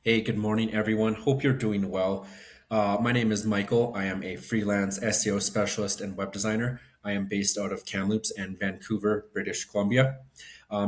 Hey, good morning, everyone. Hope you're doing well. My name is Michael. I am a freelance SEO specialist and web designer. I am based out of Kamloops and Vancouver, British Columbia.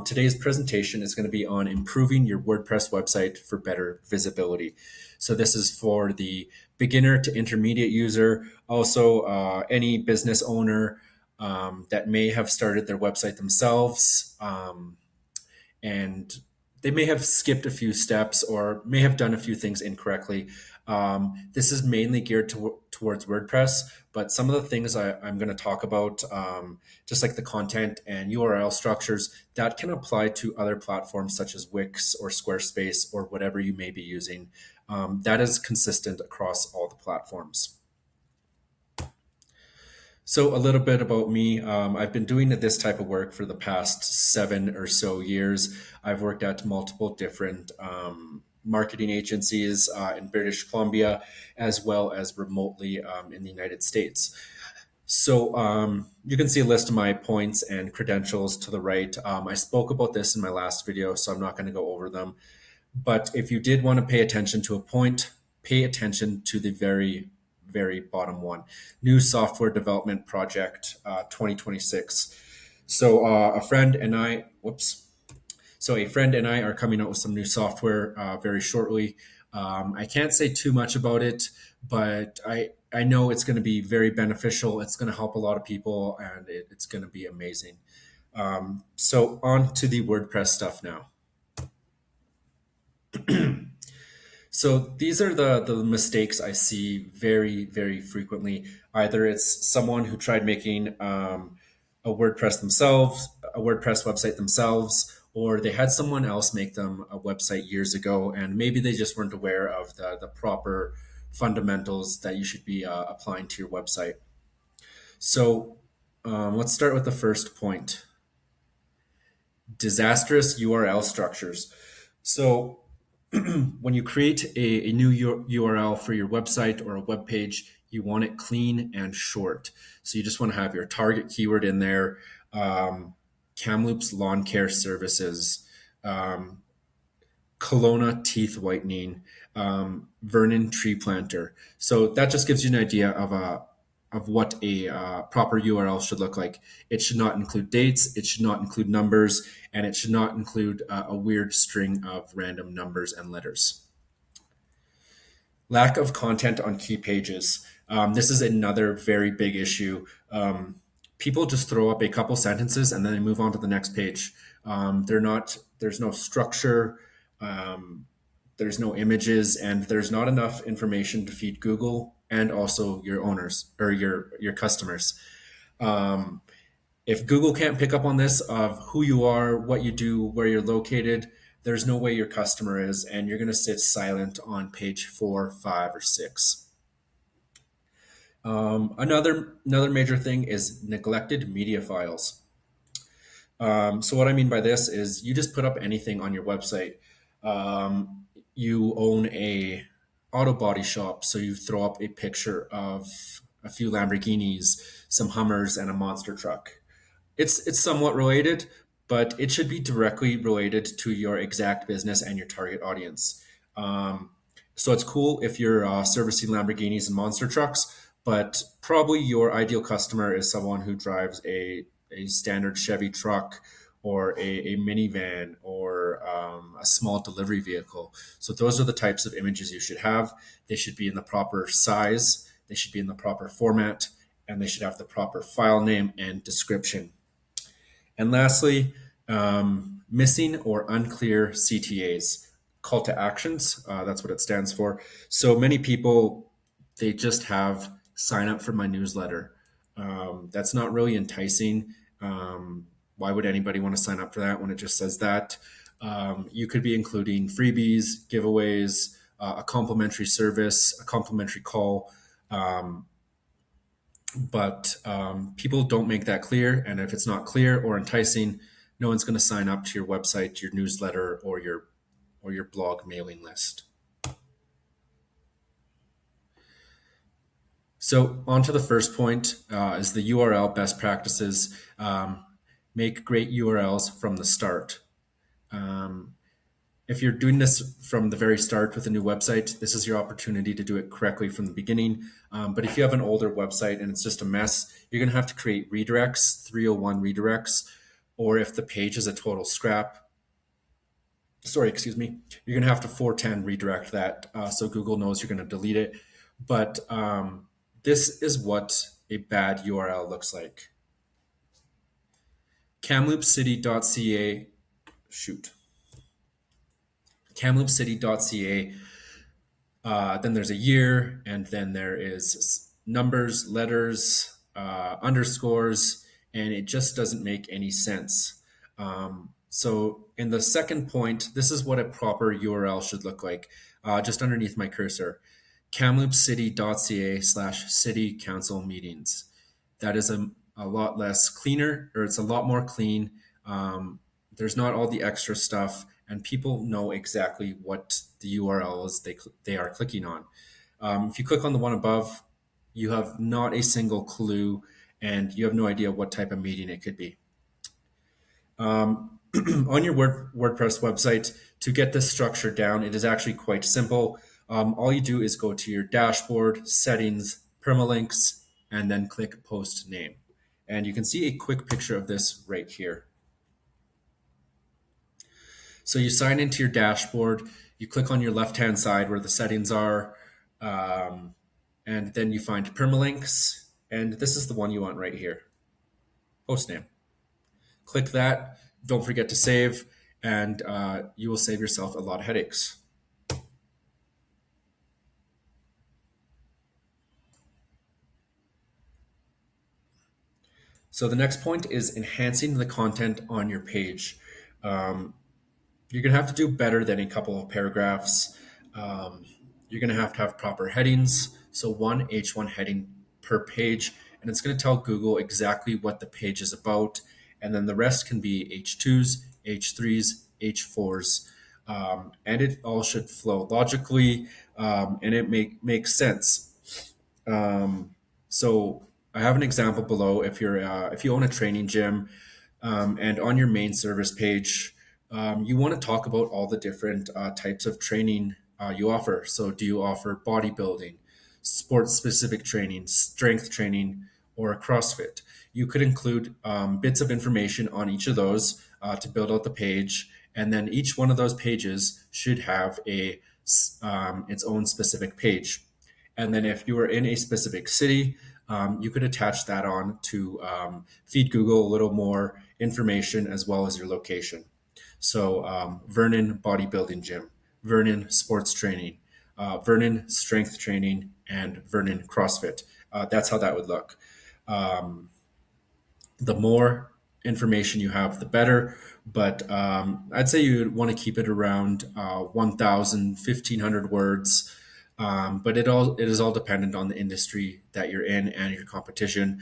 Today's presentation is going to be on improving your WordPress website for better visibility. So this is for the beginner to intermediate user, also any business owner that may have started their website themselves. And they may have skipped a few steps or may have done a few things incorrectly. This is mainly geared towards WordPress, but some of the things I'm going to talk about, just like the content and URL structures, that can apply to other platforms such as Wix or Squarespace or whatever you may be using. That is consistent across all the platforms. So a little bit about me. I've been doing this type of work for the past 7 or so years. I've worked at multiple different marketing agencies in British Columbia, as well as remotely in the United States. So you can see a list of my points and credentials to the right. I spoke about this in my last video, so I'm not going to go over them. But if you did want to pay attention to a point, pay attention to the very bottom one, new software development project 2026. So a friend and I, a friend and I are coming out with some new software very shortly. I can't say too much about it, but I know it's going to be very beneficial. It's going to help a lot of people, and it's going to be amazing. So on to the WordPress stuff now. So these are the mistakes I see very frequently. Either it's someone who tried making a WordPress website themselves, or they had someone else make them a website years ago, and maybe they just weren't aware of the proper fundamentals that you should be applying to your website. So let's start with the first point: disastrous URL structures. So when you create a new URL for your website or a web page, you want it clean and short. So you just want to have your target keyword in there, Kamloops Lawn Care Services, Kelowna Teeth Whitening, Vernon Tree Planter. So that just gives you an idea of what a proper URL should look like. It should not include dates, it should not include numbers, and it should not include a weird string of random numbers and letters. Lack of content on key pages. This is another very big issue. People just throw up a couple sentences and then they move on to the next page. There's no structure, there's no images, and there's not enough information to feed Google and also your owners or your customers. If Google can't pick up on this of who you are, what you do, where you're located, there's no way your customer is, and you're going to sit silent on page 4, 5, or 6. Another major thing is neglected media files. So what I mean by this is you just put up anything on your website. You own a auto body shop, so you throw up a picture of a few Lamborghinis, some Hummers, and a monster truck. It's somewhat related, but it should be directly related to your exact business and your target audience. So it's cool if you're servicing Lamborghinis and monster trucks, but probably your ideal customer is someone who drives a standard Chevy truck or a minivan or a small delivery vehicle. So those are the types of images you should have. They should be in the proper size, they should be in the proper format, and they should have the proper file name and description. And lastly, missing or unclear CTAs, call to actions. That's what it stands for. So many people, they just have sign up for my newsletter. That's not really enticing. Why would anybody want to sign up for that when it just says that? You could be including freebies, giveaways, a complimentary service, a complimentary call. But people don't make that clear. And if it's not clear or enticing, no one's going to sign up to your website, your newsletter, or your blog mailing list. So on to the first point is the URL best practices. Make great URLs from the start. If you're doing this from the very start with a new website, this is your opportunity to do it correctly from the beginning. But if you have an older website and it's just a mess, you're going to have to create redirects, 301 redirects, or if the page is a total scrap, sorry, excuse me, you're going to have to 410 redirect that so Google knows you're going to delete it. But this is what a bad URL looks like. 𝗩𝗏𝗃𝗃𝗃𝐶a, shoot. 𝗩𝗏𝗃𝗃𝗃𝐶a. Then there's a year, and then there is numbers, letters, underscores, and it just doesn't make any sense. So in the second point, this is what a proper URL should look like, just underneath my cursor. 𝗩𝗏𝗃𝗃𝗃𝐶a/city council meetings. That is a lot less cleaner, or it's a lot more clean. There's not all the extra stuff, and people know exactly what the URL is they are clicking on. If you click on the one above, you have not a single clue, and you have no idea what type of meeting it could be. On your WordPress website, to get this structure down, it is actually quite simple. All you do is go to your dashboard, settings, permalinks, and then click post name. And you can see a quick picture of this right here. So you sign into your dashboard, you click on your left-hand side where the settings are, and then you find permalinks, and this is the one you want right here, post name. Click that, don't forget to save, and you will save yourself a lot of headaches. So the next point is enhancing the content on your page. You're going to have to do better than a couple of paragraphs. You're going to have proper headings. So one H1 heading per page, and it's going to tell Google exactly what the page is about. And then the rest can be H2s, H3s, H4s. And it all should flow logically, and it makes sense. So I have an example below. If you own a training gym, and on your main service page, you want to talk about all the different types of training you offer. So do you offer bodybuilding, sports-specific training, strength training, or CrossFit? You could include bits of information on each of those to build out the page. And then each one of those pages should have its own specific page. And then if you are in a specific city, you could attach that on to feed Google a little more information as well as your location. So Vernon Bodybuilding Gym, Vernon Sports Training, Vernon Strength Training, and Vernon CrossFit. That's how that would look. The more information you have, the better. But I'd say you'd want to keep it around 1,000, 1,500 words. But it is all dependent on the industry that you're in and your competition.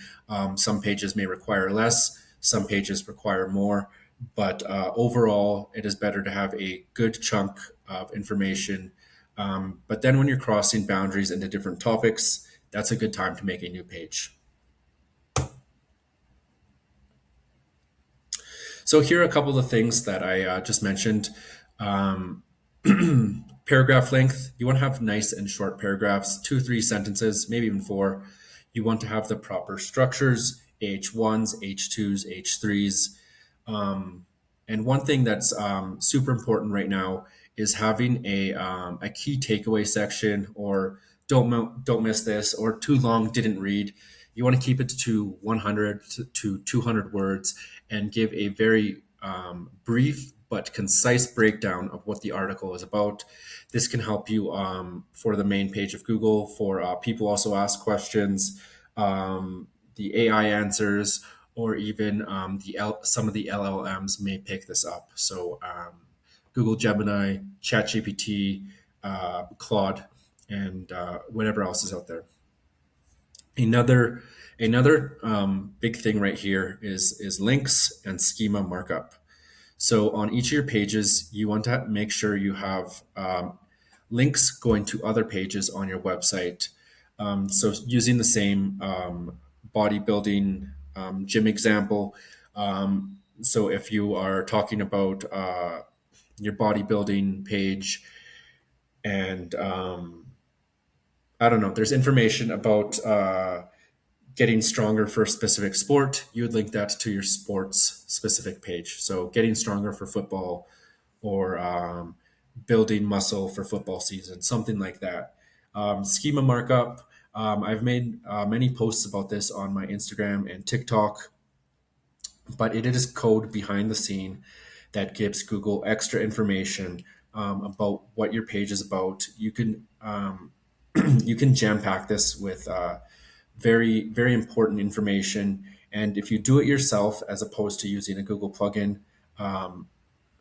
Some pages may require less, some pages require more, but overall, it is better to have a good chunk of information. But then when you're crossing boundaries into different topics, that's a good time to make a new page. So here are a couple of things that I just mentioned. Paragraph length, you want to have nice and short paragraphs, 2-3 sentences, maybe even 4. You want to have the proper structures, H1s, H2s, H3s. And one thing that's super important right now is having a key takeaway section, or don't miss this, or too long, didn't read. You want to keep it to 100 to 200 words and give a very brief but concise breakdown of what the article is about. This can help you for the main page of Google, for people also ask questions, the AI answers, or even some of the LLMs may pick this up. So Google Gemini, ChatGPT, Claude, and whatever else is out there. Another big thing right here is links and schema markup. So on each of your pages, you want to make sure you have links going to other pages on your website. So using the same bodybuilding gym example, so if you are talking about your bodybuilding page, and I don't know, there's information about getting stronger for a specific sport, you would link that to your sports specific page. So getting stronger for football, or building muscle for football season, something like that. Schema markup. I've made many posts about this on my Instagram and TikTok, but it is code behind the scene that gives Google extra information about what your page is about. You can you can jam pack this with very, very important information. And if you do it yourself, as opposed to using a Google plugin, a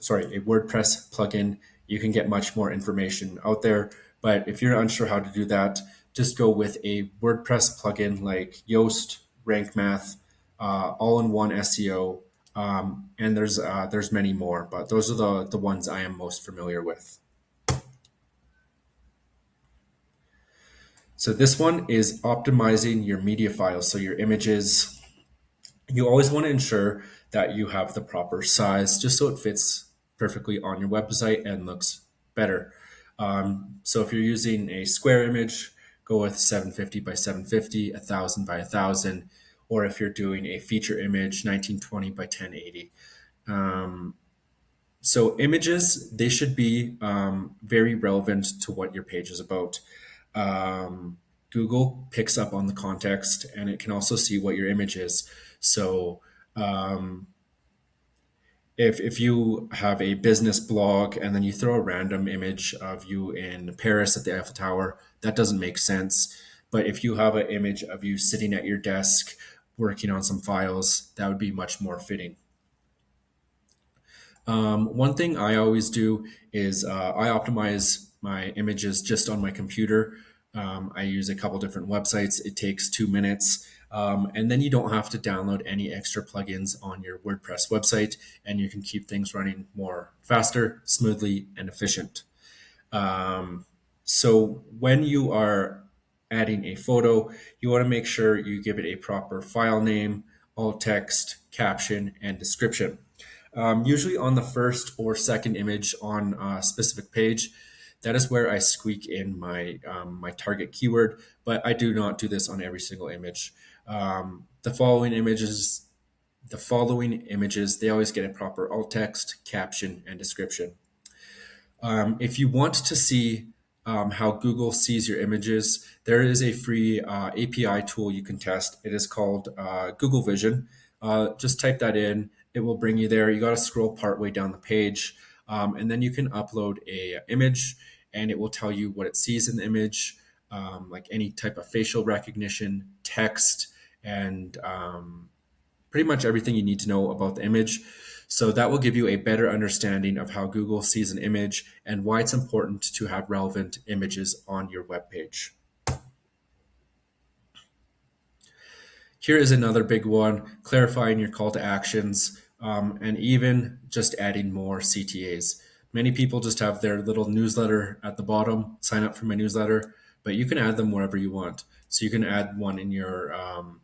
WordPress plugin, you can get much more information out there. But if you're unsure how to do that, just go with a WordPress plugin like Yoast, RankMath, all-in-one SEO, and there's many more, but those are the ones I am most familiar with. So this one is optimizing your media files, so your images. You always want to ensure that you have the proper size, just so it fits perfectly on your website and looks better. So if you're using a square image, go with 750 by 750, 1000 by 1000, or if you're doing a feature image, 1920 by 1080. So images, they should be very relevant to what your page is about. Google picks up on the context, and it can also see what your image is. So if you have a business blog and then you throw a random image of you in Paris at the Eiffel Tower, that doesn't make sense. But if you have an image of you sitting at your desk working on some files, that would be much more fitting. One thing I always do is I optimize my images just on my computer. I use a couple different websites. It takes 2 minutes. And then you don't have to download any extra plugins on your WordPress website, and you can keep things running more faster, smoothly, and efficient. So when you are adding a photo, you want to make sure you give it a proper file name, alt text, caption, and description. Usually on the first or second image on a specific page, that is where I squeak in my target keyword, but I do not do this on every single image. The following images, they always get a proper alt text, caption, and description. If you want to see how Google sees your images, there is a free API tool you can test. It is called Google Vision. Just type that in. It will bring you there. You got to scroll partway down the page, and then you can upload a image, and it will tell you what it sees in the image, like any type of facial recognition, text, and pretty much everything you need to know about the image. So that will give you a better understanding of how Google sees an image and why it's important to have relevant images on your web page. Here is another big one, clarifying your call to actions, and even just adding more CTAs. Many people just have their little newsletter at the bottom, sign up for my newsletter, but you can add them wherever you want. So you can add one in your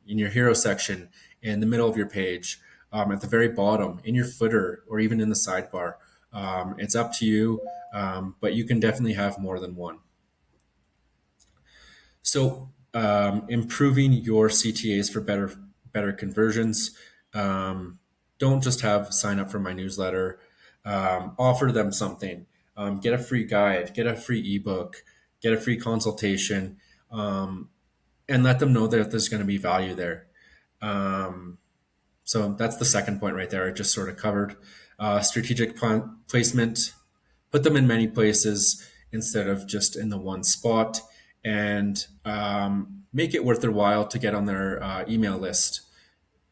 hero section, in the middle of your page, at the very bottom, in your footer, or even in the sidebar. It's up to you, but you can definitely have more than one. So improving your CTAs for better conversions. Don't just have sign up for my newsletter. Offer them something. Get a free guide, get a free ebook, get a free consultation, and let them know that there's going to be value there. So that's the second point right there. I just sort of covered. Strategic placement. Put them in many places instead of just in the one spot, and make it worth their while to get on their email list,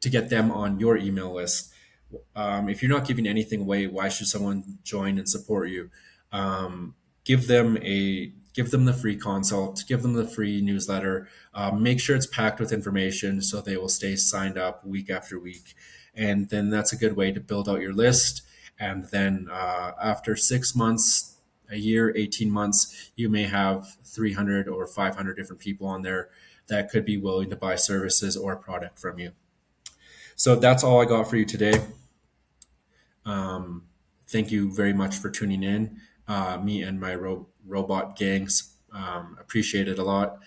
to get them on your email list. If you're not giving anything away, why should someone join and support you? Give them the free consult, give them the free newsletter, make sure it's packed with information so they will stay signed up week after week. And then that's a good way to build out your list. And then after 6 months, a year, 18 months, you may have 300 or 500 different people on there that could be willing to buy services or a product from you. So that's all I got for you today. Thank you very much for tuning in. Me and my robot gangs appreciate it a lot.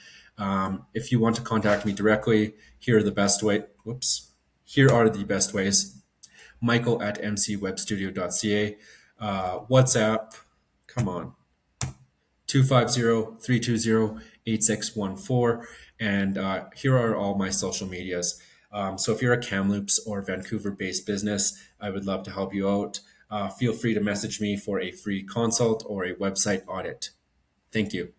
If you want to contact me directly, here are the best way. Whoops. Here are the best ways. Michael at mcwebstudio.ca. WhatsApp. Come on. 250-320-8614. And here are all my social medias. So if you're a Kamloops or Vancouver-based business, I would love to help you out. Feel free to message me for a free consult or a website audit. Thank you.